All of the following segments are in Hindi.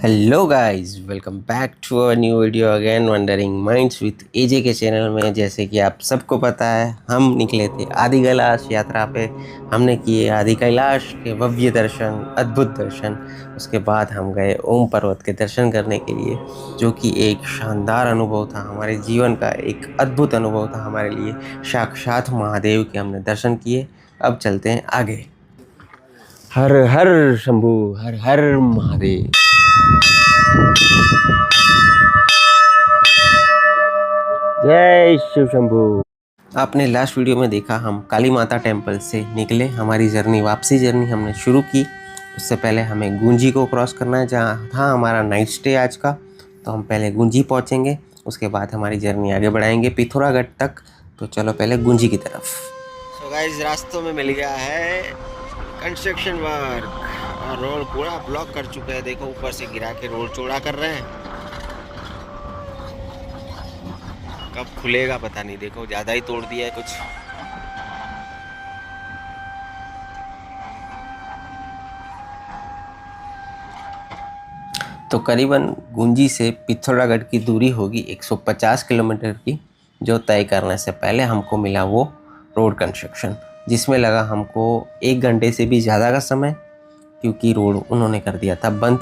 Hello guys, welcome back to our new video again wondering minds with AJ के चैनल में। जैसे कि आप सबको पता है, हम निकले थे आदि कैलाश यात्रा पे। हमने किए आदि कैलाश के भव्य दर्शन, अद्भुत दर्शन। उसके बाद हम गए ओम पर्वत के दर्शन करने के लिए, जो कि एक शानदार अनुभव था। हमारे जीवन का एक अद्भुत अनुभव था हमारे लिए। साक्षात महादेव के हमने दर्शन किए। अब चलते हैं आगे। हर हर शंभू, हर हर महादेव। जय शिव शंभू। आपने लास्ट वीडियो में देखा, हम काली माता टेम्पल से निकले। हमारी जर्नी, वापसी जर्नी हमने शुरू की। उससे पहले हमें गुंजी को क्रॉस करना है, जहाँ था हमारा नाइट स्टे आज का। तो हम पहले गुंजी पहुँचेंगे, उसके बाद हमारी जर्नी आगे बढ़ाएंगे पिथौरागढ़ तक। तो चलो पहले गुंजी की तरफ। सो गाइस, रास्तों में मिल गया है कंस्ट्रक्शन वर्क और रोड पूरा ब्लॉक कर चुका है। देखो, ऊपर से गिरा के रोड चौड़ा कर रहे हैं। कब खुलेगा पता नहीं। देखो, ज़्यादा ही तोड़ दिया है कुछ। तो करीबन गुंजी से पिथौरागढ़ की दूरी होगी 150 किलोमीटर की, जो तय करने से पहले हमको मिला वो रोड कंस्ट्रक्शन, जिसमें लगा हमको 1 घंटे से भी ज़्यादा का समय, क्योंकि रोड उन्होंने कर दिया था बंद।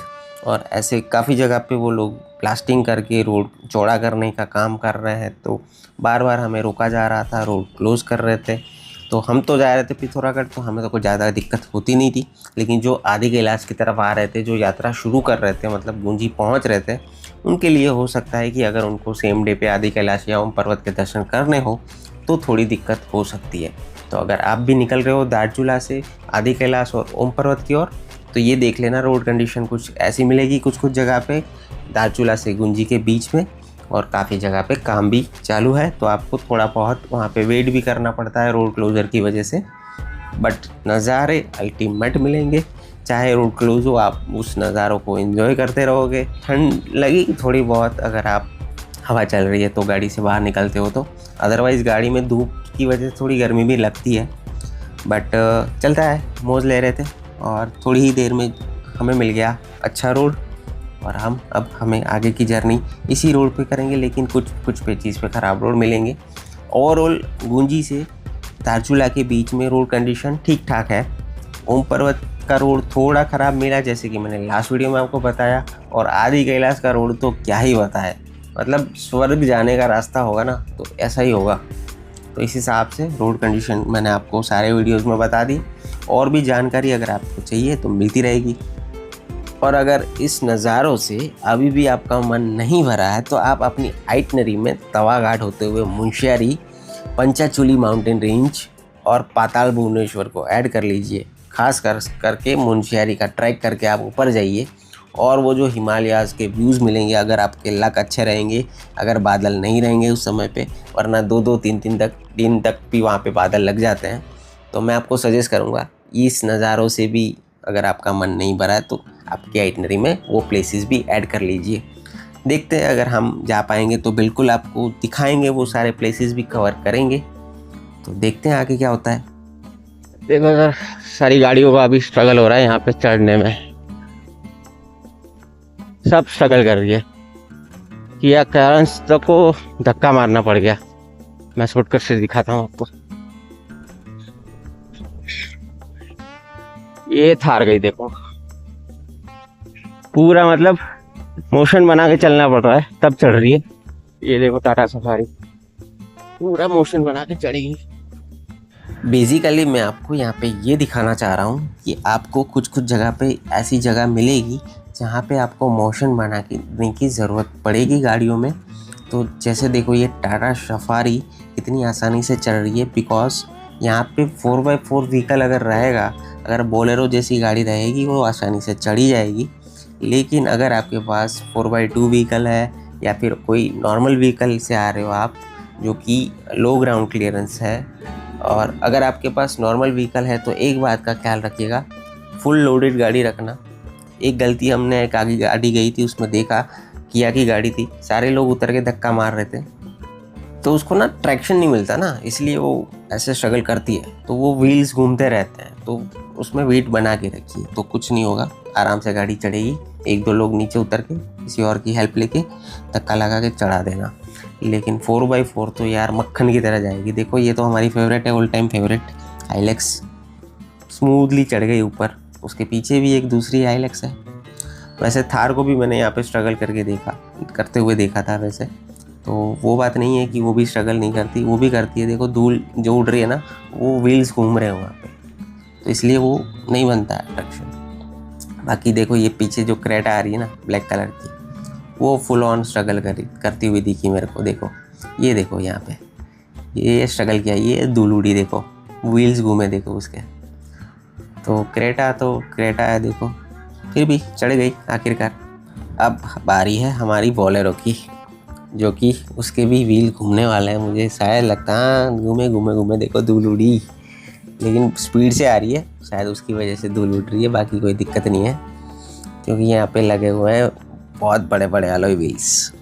और ऐसे काफ़ी जगह पे वो लोग प्लास्टिंग करके रोड चौड़ा करने का काम कर रहे हैं। तो बार बार हमें रोका जा रहा था, रोड क्लोज़ कर रहे थे। तो हम तो जा रहे थे पिथौरागढ़, तो हमें तो कोई ज़्यादा दिक्कत होती नहीं थी। लेकिन जो आदि कैलाश की तरफ आ रहे थे, जो यात्रा शुरू कर रहे थे, मतलब गुंजी पहुंच रहे थे, उनके लिए हो सकता है कि अगर उनको सेम डे पे आदि कैलाश या ओम पर्वत के दर्शन करने हो तो थोड़ी दिक्कत हो सकती है। तो अगर आप भी निकल रहे हो दार्चूला से आदि कैलाश और ओम पर्वत की ओर, तो ये देख लेना रोड कंडीशन कुछ ऐसी मिलेगी कुछ कुछ जगह पे दार्चूला से गुंजी के बीच में। और काफ़ी जगह पे काम भी चालू है, तो आपको थोड़ा बहुत वहाँ पे वेट भी करना पड़ता है रोड क्लोजर की वजह से। बट नज़ारे अल्टीमेट मिलेंगे। चाहे रोड क्लोज हो, आप उस नज़ारों को एंजॉय करते रहोगे। ठंड लगेगी थोड़ी बहुत अगर आप हवा चल रही है तो गाड़ी से बाहर निकलते हो तो। अदरवाइज़ गाड़ी में धूप की वजह से थोड़ी गर्मी भी लगती है। बट चलता है, मौज ले रहे थे। और थोड़ी ही देर में हमें मिल गया अच्छा रोड, और हमें आगे की जर्नी इसी रोड पे करेंगे। लेकिन कुछ पेचीज़ पे ख़राब रोड मिलेंगे। ओवरऑल गुंजी से दार्चूला के बीच में रोड कंडीशन ठीक ठाक है। ओम पर्वत का रोड थोड़ा ख़राब मिला, जैसे कि मैंने लास्ट वीडियो में आपको बताया। और आदि कैलाश का रोड तो क्या ही बताए, मतलब स्वर्ग जाने का रास्ता होगा ना, तो ऐसा ही होगा। तो इस हिसाब से रोड कंडीशन मैंने आपको सारे वीडियोज़ में बता दी। और भी जानकारी अगर आपको चाहिए तो मिलती रहेगी। और अगर इस नज़ारों से अभी भी आपका मन नहीं भरा है, तो आप अपनी आइटनरी में तवा घाट होते हुए मुंशियारी, पंचाचूली माउंटेन रेंज और पाताल भुवनेश्वर को ऐड कर लीजिए। खास करके मुंशियारी का ट्रैक करके आप ऊपर जाइए, और वो जो हिमालयाज़ के व्यूज़ मिलेंगे, अगर आपके लक अच्छे रहेंगे, अगर बादल नहीं रहेंगे उस समय पे, वरना 2-2 3 दिन तक भी वहाँ पे बादल लग जाते हैं, तो मैं आपको सजेस्ट करूँगा इस नज़ारों से भी अगर आपका मन नहीं भरा है तो आपकी आइटनरी में वो प्लेसेस भी ऐड कर लीजिए। देखते हैं, अगर हम जा पाएंगे तो बिल्कुल आपको दिखाएंगे, वो सारे प्लेसेस भी कवर करेंगे। तो देखते हैं आगे क्या होता है। देखो सर, सारी गाड़ियों का अभी स्ट्रगल हो रहा है यहाँ पे चढ़ने में। सब स्ट्रगल कर रही है। किया कैरेंस तक को धक्का मारना पड़ गया। मैं शॉर्टकट से दिखाता हूँ आपको। ये थार गई, देखो पूरा, मतलब मोशन बना के चलना पड़ रहा है तब चढ़ रही है। ये देखो टाटा सफारी पूरा मोशन बना के चढ़ेगी। बेसिकली मैं आपको यहाँ पे ये दिखाना चाह रहा हूँ कि आपको कुछ कुछ जगह पे ऐसी जगह मिलेगी जहाँ पे आपको मोशन बनाने की ज़रूरत पड़ेगी गाड़ियों में। तो जैसे देखो, ये टाटा सफारी कितनी आसानी से चल रही है, बिकॉज यहाँ पे 4x4 व्हीकल अगर रहेगा, अगर बोलेरो जैसी गाड़ी रहेगी, वो आसानी से चढ़ी जाएगी। लेकिन अगर आपके पास 4x2 व्हीकल है, या फिर कोई नॉर्मल व्हीकल से आ रहे हो आप, जो कि लो ग्राउंड क्लियरेंस है, और अगर आपके पास नॉर्मल व्हीकल है, तो एक बात का ख्याल रखिएगा, फुल लोडेड गाड़ी रखना। एक गलती हमने, एक आगे गाड़ी गई थी, उसमें देखा किया की गाड़ी थी, सारे लोग उतर के धक्का मार रहे थे, तो उसको ना ट्रैक्शन नहीं मिलता ना, इसलिए वो ऐसे स्ट्रगल करती है। तो वो व्हील्स घूमते रहते हैं, तो उसमें वेट बना के रखिए, तो कुछ नहीं होगा, आराम से गाड़ी चढ़ेगी। एक दो लोग नीचे उतर के किसी और की हेल्प लेके धक्का लगा के चढ़ा देना। लेकिन 4x4 तो यार मक्खन की तरह जाएगी। देखो ये तो हमारी फेवरेट है, ऑल टाइम फेवरेट हाइलैक्स, स्मूथली चढ़ गई ऊपर। उसके पीछे भी एक दूसरी हाइलैक्स है। वैसे थार को भी मैंने यहाँ पे स्ट्रगल करते हुए देखा था वैसे, तो वो बात नहीं है कि वो भी स्ट्रगल नहीं करती, वो भी करती है। देखो धूल जो उड़ रही है ना, वो व्हील्स घूम रहे हैं वहाँ पे, तो इसलिए वो नहीं बनता है अट्रैक्शन। बाकी देखो ये पीछे जो क्रेटा आ रही है ना ब्लैक कलर की, वो फुल ऑन स्ट्रगल करती हुई दिखी मेरे को। देखो ये देखो यहाँ पे ये स्ट्रगल किया, ये धूल उड़ी, देखो व्हील्स घूमे देखो उसके। तो क्रेटा है देखो, फिर भी चढ़ गई आखिरकार। अब बारी है हमारी बोलेरो की, जो कि उसके भी व्हील घूमने वाले हैं। मुझे शायद लगता है घूमे देखो धूल उड़ी, लेकिन स्पीड से आ रही है, शायद उसकी वजह से धूल उड़ रही है। बाकी कोई दिक्कत नहीं है, क्योंकि यहाँ पे लगे हुए हैं बहुत बड़े बड़े अलॉय व्हील्स।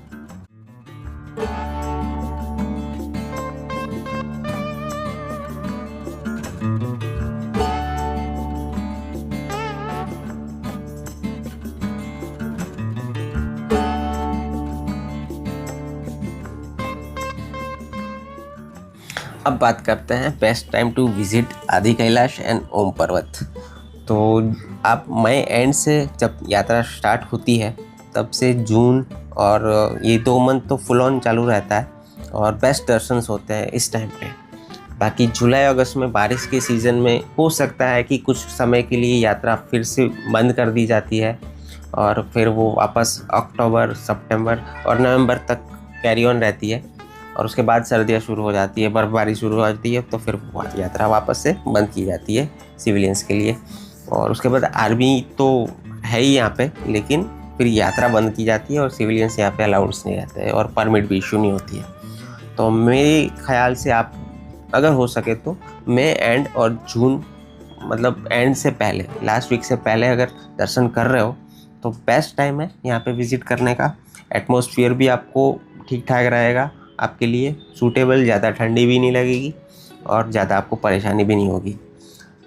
अब बात करते हैं बेस्ट टाइम टू विजिट आदि कैलाश एंड ओम पर्वत। तो आप मई एंड से जब यात्रा स्टार्ट होती है तब से जून और ये 2 मंथ तो फुल ऑन चालू रहता है और बेस्ट दर्शन होते हैं इस टाइम पे। बाकी जुलाई अगस्त में बारिश के सीज़न में हो सकता है कि कुछ समय के लिए यात्रा फिर से बंद कर दी जाती है और फिर वो वापस अक्टूबर, सितंबर और नवंबर तक कैरी ऑन रहती है, और उसके बाद सर्दियाँ शुरू हो जाती है, बर्फबारी शुरू हो जाती है, तो फिर यात्रा वापस से बंद की जाती है सिविलियंस के लिए। और उसके बाद आर्मी तो है ही यहाँ पे, लेकिन फिर यात्रा बंद की जाती है और सिविलियंस यहाँ पे अलाउंस नहीं रहते हैं और परमिट भी इशू नहीं होती है। तो मेरे ख्याल से आप अगर हो सके तो मई एंड और जून मतलब एंड से पहले, लास्ट वीक से पहले अगर दर्शन कर रहे हो तो बेस्ट टाइम है यहाँ पे विज़िट करने का। एटमॉस्फेयर भी आपको ठीक ठाक रहेगा, आपके लिए सूटेबल, ज़्यादा ठंडी भी नहीं लगेगी और ज़्यादा आपको परेशानी भी नहीं होगी।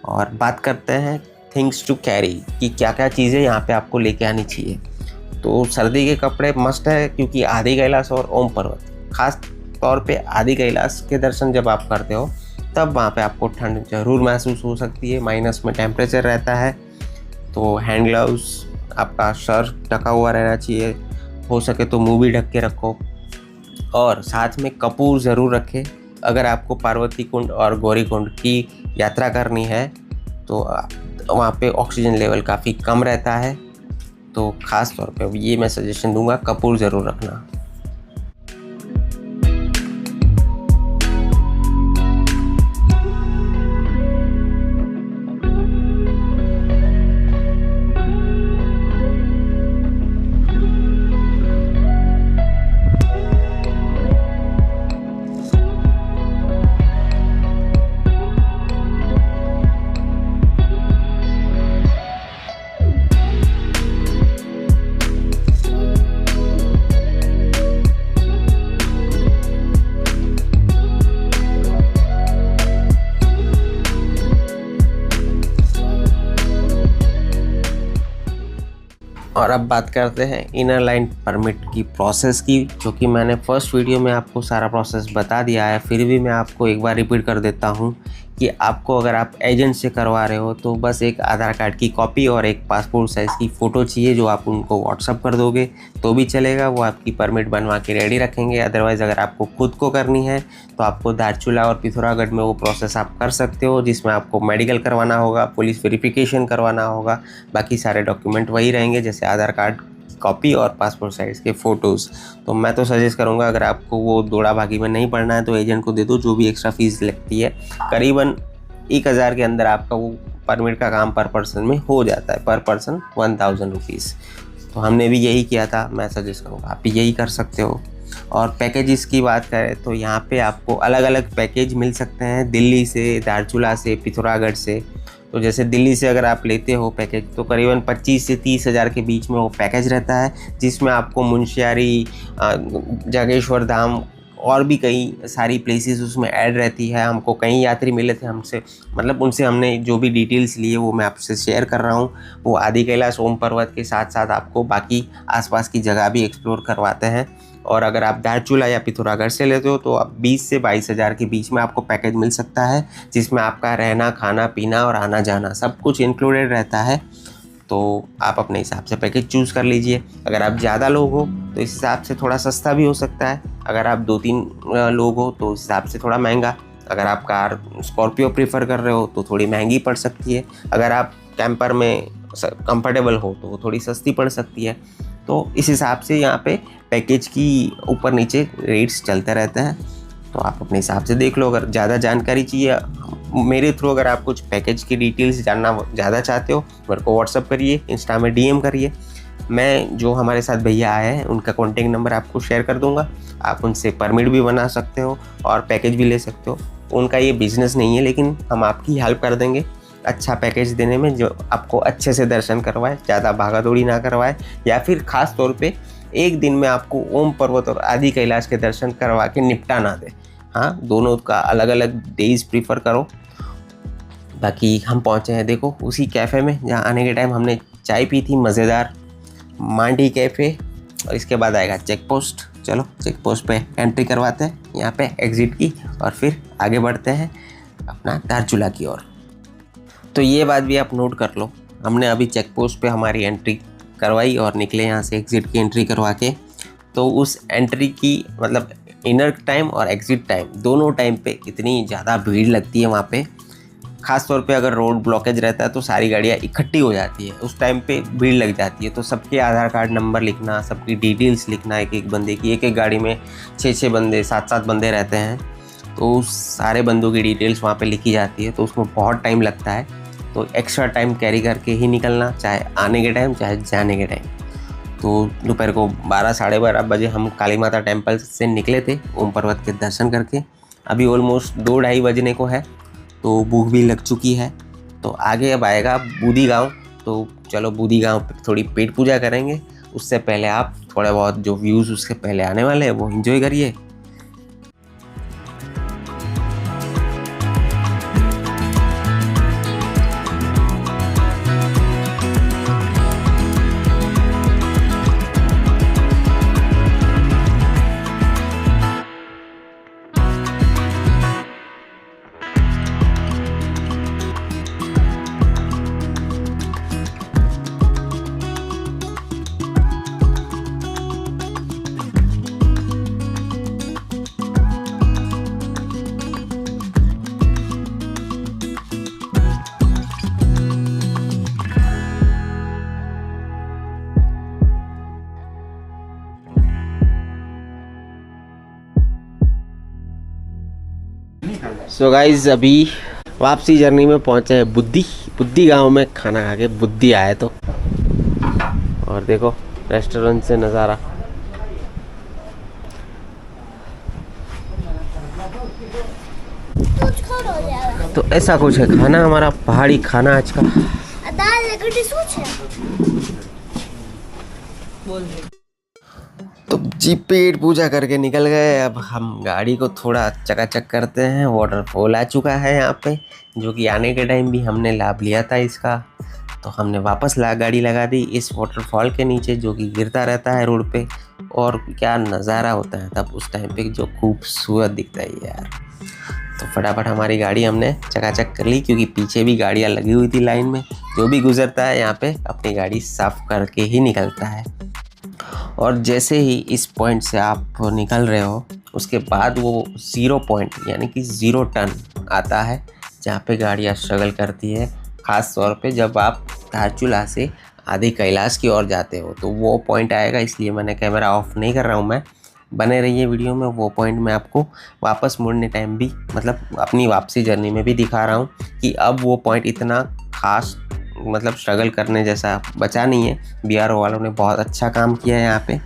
और बात करते हैं थिंग्स टू कैरी कि क्या क्या चीज़ें यहाँ पे आपको लेके आनी चाहिए। तो सर्दी के कपड़े मस्ट है, क्योंकि आदि कैलाश और ओम पर्वत, खास तौर पे आदि कैलाश के दर्शन जब आप करते हो तब वहाँ पे आपको ठंड ज़रूर महसूस हो सकती है, माइनस में टेम्परेचर रहता है। तो हैंड ग्लव्स, आपका सर ढका हुआ रहना चाहिए, हो सके तो मुँह भी ढक के रखो, और साथ में कपूर ज़रूर रखें। अगर आपको पार्वती कुंड और गौरी कुंड की यात्रा करनी है तो वहाँ पे ऑक्सीजन लेवल काफ़ी कम रहता है, तो ख़ास तौर पे ये मैं सजेशन दूंगा, कपूर ज़रूर रखना। और अब बात करते हैं इनर लाइन परमिट की प्रोसेस की, जो कि मैंने फर्स्ट वीडियो में आपको सारा प्रोसेस बता दिया है। फिर भी मैं आपको एक बार रिपीट कर देता हूँ कि आपको अगर आप एजेंट से करवा रहे हो तो बस एक आधार कार्ड की कॉपी और एक पासपोर्ट साइज़ की फ़ोटो चाहिए, जो आप उनको व्हाट्सअप कर दोगे तो भी चलेगा, वो आपकी परमिट बनवा के रेडी रखेंगे। अदरवाइज़ अगर आपको खुद को करनी है तो आपको धारचूला और पिथौरागढ़ में वो प्रोसेस आप कर सकते हो, जिसमें आपको मेडिकल करवाना होगा, पुलिस वेरिफिकेशन करवाना होगा। बाकी सारे डॉक्यूमेंट वही रहेंगे, जैसे आधार कार्ड कॉपी और पासपोर्ट साइज़ के फ़ोटोज़। तो मैं तो सजेस्ट करूंगा, अगर आपको वो दौड़ा भागी में नहीं पड़ना है तो एजेंट को दे दो, जो भी एक्स्ट्रा फीस लगती है करीबन 1000 के अंदर आपका वो परमिट का काम पर पर्सन में हो जाता है, पर पर्सन 1000 रुपीज़। तो हमने भी यही किया था, मैं सजेस्ट करूँगा आप भी यही कर सकते हो। और पैकेजेस की बात करें तो यहाँ पे आपको अलग अलग पैकेज मिल सकते हैं, दिल्ली से, धारचूला से, पिथौरागढ़ से। तो जैसे दिल्ली से अगर आप लेते हो पैकेज तो करीबन 25 से 30 हज़ार के बीच में वो पैकेज रहता है, जिसमें आपको मुंशियारी, जागेश्वर धाम और भी कई सारी प्लेसेस उसमें ऐड रहती है। हमको कई यात्री मिले थे हमसे, मतलब उनसे हमने जो भी डिटेल्स लिए वो मैं आपसे शेयर कर रहा हूँ। वो आदि कैलाश ओम पर्वत के साथ साथ आपको बाकी आसपास की जगह भी एक्सप्लोर करवाते हैं। और अगर आप धारचूला या पिथौरागढ़ से लेते हो तो आप 20 से 22 हज़ार के बीच में आपको पैकेज मिल सकता है, जिसमें आपका रहना, खाना पीना और आना जाना सब कुछ इंक्लूडेड रहता है। तो आप अपने हिसाब से पैकेज चूज़ कर लीजिए। अगर आप ज़्यादा लोग हो तो इस हिसाब से थोड़ा सस्ता भी हो सकता है। अगर आप 2-3 लोग हो तो उस हिसाब से थोड़ा महंगा। अगर आप कार स्कॉर्पियो प्रीफर कर रहे हो तो थोड़ी महंगी पड़ सकती है। अगर आप कैंपर में कंफर्टेबल हो तो वो थोड़ी सस्ती पड़ सकती है। तो इस हिसाब से यहाँ पे पैकेज की ऊपर नीचे रेट्स चलते रहते हैं। तो आप अपने हिसाब से देख लो। अगर ज़्यादा जानकारी चाहिए मेरे थ्रू, अगर आप कुछ पैकेज की डिटेल्स जानना ज़्यादा चाहते हो मेरे को व्हाट्सअप करिए, इंस्टा में DM करिए। मैं जो हमारे साथ भैया आए हैं उनका कॉन्टेक्ट नंबर आपको शेयर कर दूंगा। आप उनसे परमिट भी बना सकते हो और पैकेज भी ले सकते हो। उनका ये बिज़नेस नहीं है, लेकिन हम आपकी हेल्प कर देंगे अच्छा पैकेज देने में, जो आपको अच्छे से दर्शन करवाए, ज़्यादा भागा दौड़ी ना करवाए, या फिर ख़ास तौर पे एक दिन में आपको ओम पर्वत और आदि कैलाश के दर्शन करवा के निपटा ना दे। हाँ, दोनों का अलग अलग डेज प्रीफर करो। बाकी हम पहुँचे हैं देखो उसी कैफ़े में जहाँ आने के टाइम हमने चाय पी थी मज़ेदार, मांडी कैफ़े। और इसके बाद आएगा चेक पोस्ट। चलो चेक पोस्ट पे एंट्री करवाते हैं यहाँ पे एग्ज़िट की, और फिर आगे बढ़ते हैं अपना धारचूला की ओर। तो ये बात भी आप नोट कर लो, हमने अभी चेक पोस्ट पे हमारी एंट्री करवाई और निकले यहाँ से एग्ज़िट की एंट्री करवा के। तो उस एंट्री की मतलब इनर टाइम और एग्ज़िट टाइम दोनों टाइम पे इतनी ज़्यादा भीड़ लगती है वहाँ पे। ख़ास तौर पे अगर रोड ब्लॉकेज रहता है तो सारी गाड़ियाँ इकट्ठी हो जाती है, उस टाइम पे भीड़ लग जाती है। तो सबके आधार कार्ड नंबर लिखना, सबकी डिटेल्स लिखना, एक एक बंदे की, एक एक गाड़ी में 6-6 बंदे 7-7 बंदे रहते हैं, तो उस सारे बंदों की डिटेल्स वहाँ पे लिखी जाती है। तो उसमें बहुत टाइम लगता है। तो एक्स्ट्रा टाइम कैरी करके ही निकलना, चाहे आने के टाइम चाहे जाने के टाइम। तो दोपहर को 12 साढ़े 12 बजे हम काली माता टेम्पल से निकले थे ओम पर्वत के दर्शन करके। अभी ऑलमोस्ट 2-2:30 बजने को है, तो भूख भी लग चुकी है। तो आगे अब आएगा बूदी गांव। तो चलो बूदी गांव पे थोड़ी पेट पूजा करेंगे। उससे पहले आप थोड़े बहुत जो व्यूज़ उसके पहले आने वाले हैं वो एंजॉय करिए। सो गाइज अभी वापसी जर्नी में पहुंचे हैं बुद्धि गांव में। खाना खा के बुद्धि आए तो, और देखो रेस्टोरेंट से नज़ारा। तो ऐसा कुछ है खाना हमारा, पहाड़ी खाना आज का। दाल लकड़ी सोच है। तो जी पेट पूजा करके निकल गए। अब हम गाड़ी को थोड़ा चकाचक करते हैं। वाटरफॉल आ चुका है यहाँ पे, जो कि आने के टाइम भी हमने लाभ लिया था इसका। तो हमने वापस गाड़ी लगा दी इस वाटरफॉल के नीचे, जो कि गिरता रहता है रोड पे। और क्या नज़ारा होता है तब उस टाइम पे, जो खूबसूरत दिखता है यार। तो फटाफट हमारी गाड़ी हमने चकाचक कर ली, क्योंकि पीछे भी गाड़ियाँ लगी हुई थी लाइन में। जो भी गुजरता है यहाँ पे अपनी गाड़ी साफ़ करके ही निकलता है। और जैसे ही इस पॉइंट से आप निकल रहे हो उसके बाद वो 0 पॉइंट यानी कि 0 टर्न आता है, जहाँ पे गाड़ियाँ स्ट्रगल करती है। ख़ास तौर पे जब आप धारचूला से आदि कैलाश की ओर जाते हो तो वो पॉइंट आएगा। इसलिए मैंने कैमरा ऑफ नहीं कर रहा हूँ मैं, बने रहिए वीडियो में। वो पॉइंट मैं आपको वापस मुड़ने टाइम भी, मतलब अपनी वापसी जर्नी में भी दिखा रहा हूँ कि अब वो पॉइंट इतना ख़ास मतलब स्ट्रगल करने जैसा बचा नहीं है। BRO वालों ने बहुत अच्छा काम किया है यहाँ पे,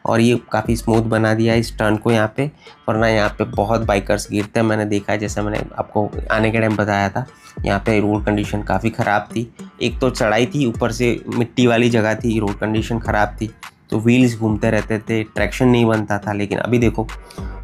और ये काफ़ी स्मूथ बना दिया है इस टर्न को यहाँ पे। वरना यहाँ पे बहुत बाइकर्स गिरते हैं, मैंने देखा है। जैसा मैंने आपको आने के टाइम बताया था, यहाँ पे रोड कंडीशन काफ़ी ख़राब थी। एक तो चढ़ाई थी, ऊपर से मिट्टी वाली जगह थी, रोड कंडीशन ख़राब थी, तो व्हील्स घूमते रहते थे, ट्रैक्शन नहीं बनता था। लेकिन अभी देखो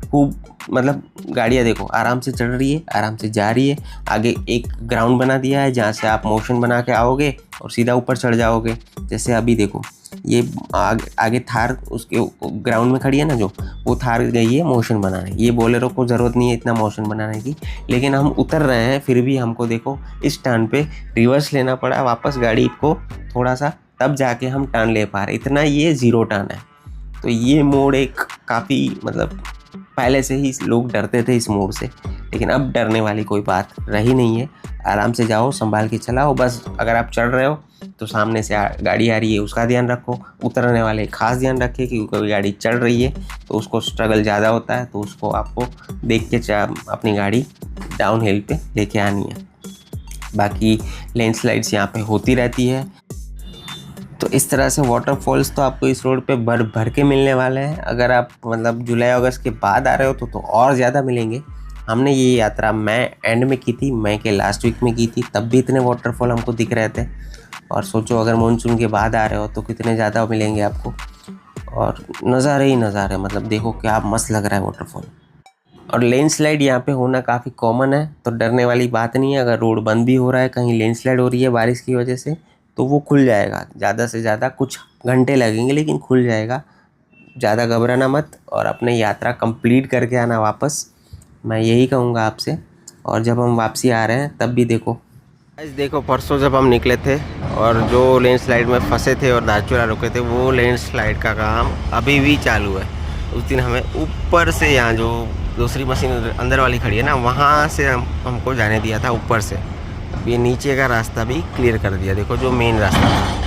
खूब मतलब गाड़ियाँ देखो आराम से चढ़ रही है, आराम से जा रही है। आगे एक ग्राउंड बना दिया है जहाँ से आप मोशन बना के आओगे और सीधा ऊपर चढ़ जाओगे। जैसे अभी देखो ये आगे थार उसके ग्राउंड में खड़ी है ना, जो वो थार गई है मोशन बनाने। ये बोलेरो को ज़रूरत नहीं है इतना मोशन बनाने की, लेकिन हम उतर रहे हैं फिर भी हमको देखो इस टर्न पे रिवर्स लेना पड़ा वापस गाड़ी को थोड़ा सा, तब जाके हम टर्न ले पा रहे। इतना ये ज़ीरो टर्न है। तो ये मोड़ एक काफ़ी मतलब पहले से ही लोग डरते थे इस मोड़ से, लेकिन अब डरने वाली कोई बात रही नहीं है। आराम से जाओ, संभाल के चलाओ। बस अगर आप चढ़ रहे हो तो सामने से गाड़ी आ रही है उसका ध्यान रखो, उतरने वाले खास ध्यान रखें कि कोई गाड़ी चढ़ रही है तो उसको स्ट्रगल ज़्यादा होता है, तो उसको आपको देख के अपनी गाड़ी डाउन हिल पे लेके आनी है। बाकी लैंडस्लाइड्स यहाँ पे होती रहती है। तो इस तरह से वाटरफॉल्स तो आपको इस रोड पे भर भर के मिलने वाले हैं। अगर आप मतलब जुलाई अगस्त के बाद आ रहे हो तो और ज़्यादा मिलेंगे। हमने ये यात्रा मई एंड में की थी, मई के लास्ट वीक में की थी, तब भी इतने वाटरफॉल हमको दिख रहे थे। और सोचो अगर मानसून के बाद आ रहे हो तो कितने ज़्यादा मिलेंगे आपको। और नज़ारे ही नज़ारे, मतलब देखो क्या मस्त लग रहा है वाटरफॉल। और लैंडस्लाइड यहाँ पे होना काफ़ी कॉमन है, तो डरने वाली बात नहीं है। अगर रोड बंद भी हो रहा है, कहीं लैंडस्लाइड हो रही है बारिश की वजह से, तो वो खुल जाएगा। ज़्यादा से ज़्यादा कुछ घंटे लगेंगे लेकिन खुल जाएगा। ज़्यादा घबराना मत और अपने यात्रा कंप्लीट करके आना वापस, मैं यही कहूँगा आपसे। और जब हम वापसी आ रहे हैं तब भी देखो परसों जब हम निकले थे और जो लैंडस्लाइड में फंसे थे और धारचूला रुके थे, वो लैंडस्लाइड का काम अभी भी चालू है। उस दिन हमें ऊपर से, यहाँ जो दूसरी मशीन अंदर वाली खड़ी है ना, वहाँ से हमको जाने दिया था ऊपर से। अब ये नीचे का रास्ता भी क्लियर कर दिया। देखो जो मेन रास्ता था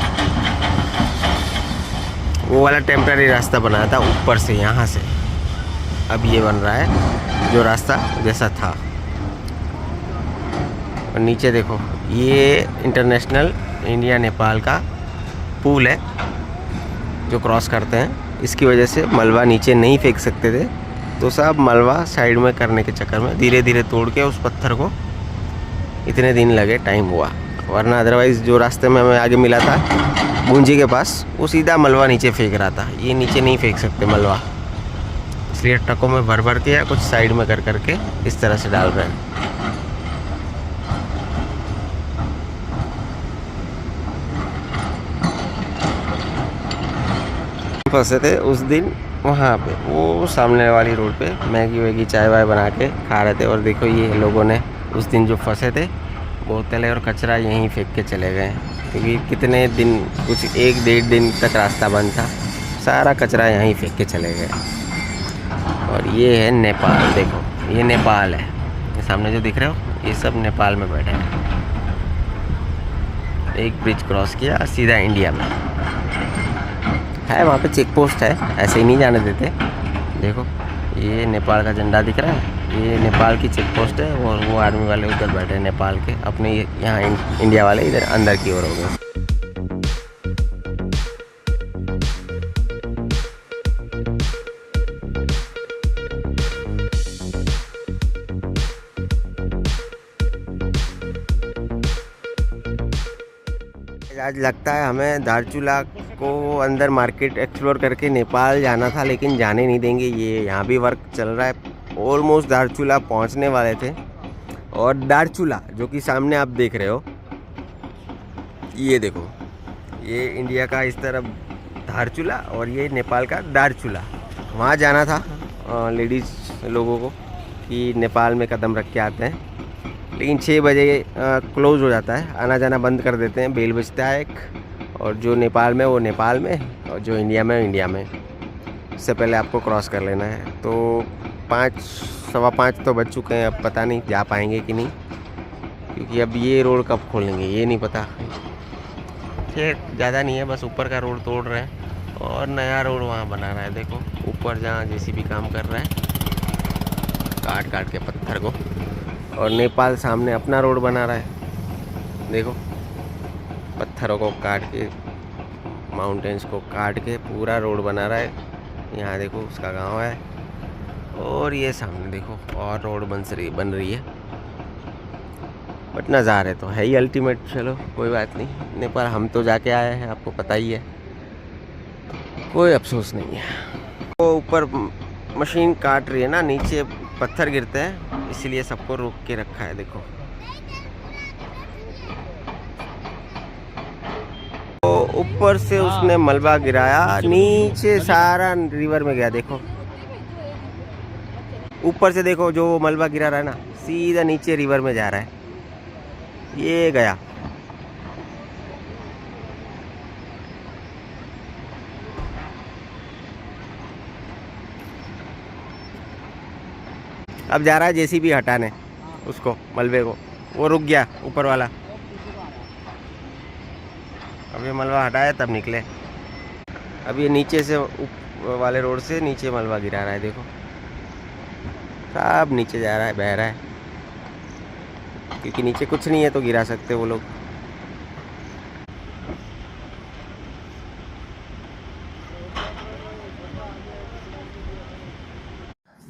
वो वाला टेम्पररी रास्ता बनाया था ऊपर से, यहाँ से। अब ये बन रहा है जो रास्ता जैसा था। और नीचे देखो ये इंटरनेशनल इंडिया नेपाल का पुल है जो क्रॉस करते हैं। इसकी वजह से मलबा नीचे नहीं फेंक सकते थे, तो सब मलबा साइड में करने के चक्कर में धीरे धीरे तोड़ के उस पत्थर को इतने दिन लगे, टाइम हुआ। वरना अदरवाइज़ जो रास्ते में हमें आगे मिला था गुंजी के पास, वो सीधा मलबा नीचे फेंक रहा था। ये नीचे नहीं फेंक सकते मलबा, इसलिए ट्रकों में भर भर के या कुछ साइड में कर करके इस तरह से डाल रहे हैं। फंसे थे उस दिन वहाँ पे, वो सामने वाली रोड पे मैगी वैगी चाय वाय बना के खा रहे थे। और देखो ये लोगों ने उस दिन जो फंसे थे बोतलें और कचरा यहीं फेंक के चले गए, क्योंकि कितने दिन, कुछ 1-1.5 दिन तक रास्ता बंद था, सारा कचरा यहीं फेंक के चले गए। और ये है नेपाल, देखो ये नेपाल है, ये सामने जो दिख रहे हो ये सब नेपाल में बैठे हैं। एक ब्रिज क्रॉस किया सीधा इंडिया में है। वहाँ पे चेक पोस्ट है, ऐसे ही नहीं जाने देते। देखो ये नेपाल का झंडा दिख रहा है, ये नेपाल की चेक पोस्ट है। और वो आर्मी वाले उधर बैठे हैं नेपाल के, अपने यहाँ इंडिया वाले इधर अंदर की ओर हो गए। आज लगता है हमें धारचूला को अंदर मार्केट एक्सप्लोर करके नेपाल जाना था, लेकिन जाने नहीं देंगे। ये यहाँ भी वर्क चल रहा है। ऑलमोस्ट धारचूला पहुँचने वाले थे। और धारचूला जो कि सामने आप देख रहे हो, ये देखो ये इंडिया का इस तरफ धारचूला और ये नेपाल का धारचूला। वहाँ जाना था लेडीज़ लोगों को कि नेपाल में कदम रख के आते हैं, लेकिन 6 बजे क्लोज़ हो जाता है, आना जाना बंद कर देते हैं, बेल बजता है एक। और जो नेपाल में वो नेपाल में, और जो इंडिया में इंडिया में। इससे पहले आपको क्रॉस कर लेना है। तो 5-5:15 तो बज चुके हैं, अब पता नहीं जा पाएंगे कि नहीं, क्योंकि अब ये रोड कब खोलेंगे ये नहीं पता। खैर ज़्यादा नहीं है, बस ऊपर का रोड तोड़ रहे हैं और नया रोड वहाँ बना रहा है। देखो ऊपर जहाँ जेसीबी काम कर रहा है, काट काट के पत्थर को। और नेपाल सामने अपना रोड बना रहा है। देखो पत्थरों को काट के, माउंटेन्स को काट के पूरा रोड बना रहा है। यहाँ देखो उसका गांव है, और ये सामने देखो और रोड बन रही है। बट नज़ारे तो है ही अल्टीमेट। चलो कोई बात नहीं, नेपाल हम तो जाके आए हैं, आपको पता ही है, कोई अफसोस नहीं है। वो ऊपर मशीन काट रही है ना, नीचे पत्थर गिरते हैं इसलिए सबको रोक के रखा है। देखो तो ऊपर से उसने मलबा गिराया, नीचे सारा रिवर में गया। देखो ऊपर से देखो जो मलबा गिरा रहा है ना, सीधा नीचे रिवर में जा रहा है। ये गया। अब जा रहा है जेसीबी हटाने उसको, मलबे को। वो रुक गया ऊपर वाला। अब ये मलबा हटाया तब निकले। अब ये नीचे से वाले रोड से नीचे मलबा गिरा रहा है। देखो सब नीचे जा रहा है, बह रहा है, क्योंकि नीचे कुछ नहीं है तो गिरा सकते वो लोग।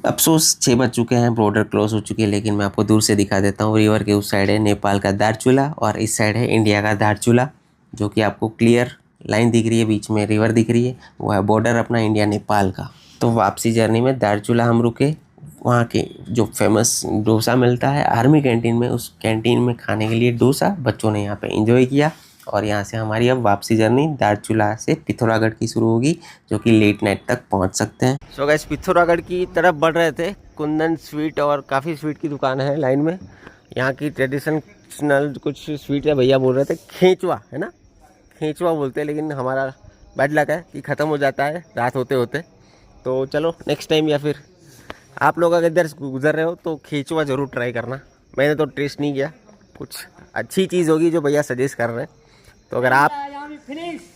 अफसोस 6 बज चुके हैं, बॉर्डर क्लोज हो चुकी है, लेकिन मैं आपको दूर से दिखा देता हूँ। रिवर के उस साइड है नेपाल का दारचूला और इस साइड है इंडिया का दारचूला, जो कि आपको क्लियर लाइन दिख रही है, बीच में रिवर दिख रही है, वो है बॉर्डर अपना इंडिया नेपाल का। तो वापसी जर्नी में दारचूला हम रुके। वहाँ के जो फेमस डोसा मिलता है आर्मी कैंटीन में, उस कैंटीन में खाने के लिए डोसा बच्चों ने यहाँ पे एंजॉय किया। और यहाँ से हमारी अब वापसी जर्नी दारचूला से पिथौरागढ़ की शुरू होगी, जो कि लेट नाइट तक पहुँच सकते हैं। सो गाइस, पिथौरागढ़ की तरफ बढ़ रहे थे। कुंदन स्वीट और काफ़ी स्वीट की दुकान है लाइन में। यहाँ की ट्रेडिशनल कुछ स्वीट है। भैया बोल रहे थे खेचवा है ना, खेचवा बोलते हैं, लेकिन हमारा बैड लक है कि ख़त्म हो जाता है रात होते होते। तो चलो नेक्स्ट टाइम, या फिर आप लोग अगर इधर गुजर रहे हो तो खेचवा ज़रूर ट्राई करना। मैंने तो टेस्ट नहीं किया, कुछ अच्छी चीज़ होगी जो भैया सजेस्ट कर रहे हैं। तो अगर आप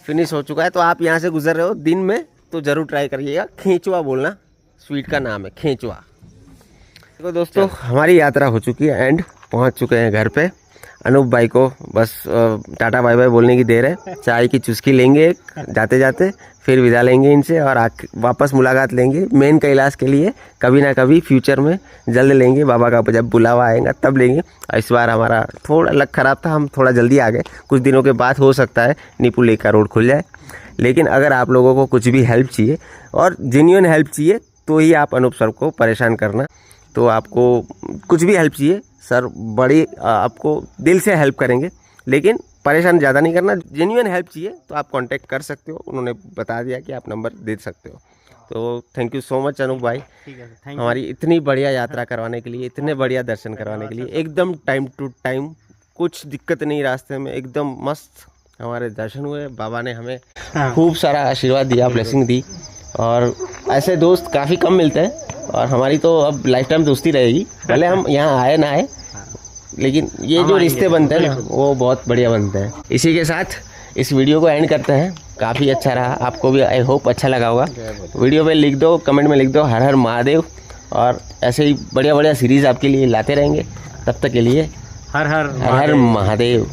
फिनिश हो चुका है तो आप यहाँ से गुजर रहे हो दिन में तो ज़रूर ट्राई करिएगा। खेचवा बोलना स्वीट का नाम है, खेचवा। तो दोस्तों हमारी यात्रा हो चुकी है एंड पहुँच चुके हैं घर पे। अनूप भाई को बस टाटा बाय बाय बोलने की देर है। चाय की चुस्की लेंगे एक जाते जाते, फिर विदा लेंगे इनसे और वापस मुलाकात लेंगे मेन कैलाश के लिए। कभी ना कभी फ्यूचर में जल्द लेंगे, बाबा का जब बुलावा आएगा तब लेंगे। इस बार हमारा थोड़ा लक ख़राब था, हम थोड़ा जल्दी आ गए। कुछ दिनों के बाद हो सकता है नीपुले का रोड खुल जाए। लेकिन अगर आप लोगों को कुछ भी हेल्प चाहिए और जेन्युइन हेल्प चाहिए तो ही आप अनूप सर को परेशान करना। तो आपको कुछ भी हेल्प चाहिए सर, बड़ी आपको दिल से हेल्प करेंगे, लेकिन परेशान ज़्यादा नहीं करना। जेन्युइन हेल्प चाहिए तो आप कांटेक्ट कर सकते हो, उन्होंने बता दिया कि आप नंबर दे सकते हो। तो thank you so much Anoop bhai, हमारी इतनी बढ़िया यात्रा करवाने के लिए, इतने बढ़िया दर्शन करवाने के लिए। एकदम टाइम टू टाइम, कुछ दिक्कत नहीं रास्ते में, एकदम मस्त हमारे दर्शन हुए। बाबा ने हमें खूब सारा आशीर्वाद दिया, ब्लेसिंग दी। और ऐसे दोस्त काफ़ी कम मिलते हैं और हमारी तो अब लाइफ टाइम दोस्ती रहेगी, भले हम यहाँ आए ना आए, लेकिन ये जो रिश्ते बनते हैं ना वो बहुत बढ़िया बनते हैं। इसी के साथ इस वीडियो को एंड करते हैं। काफ़ी अच्छा रहा, आपको भी आई होप अच्छा लगा होगा। वीडियो में लिख दो, कमेंट में लिख दो हर हर महादेव, और ऐसे ही बढ़िया बढ़िया सीरीज़ आपके लिए लाते रहेंगे। तब तक के लिए हर हर महादेव।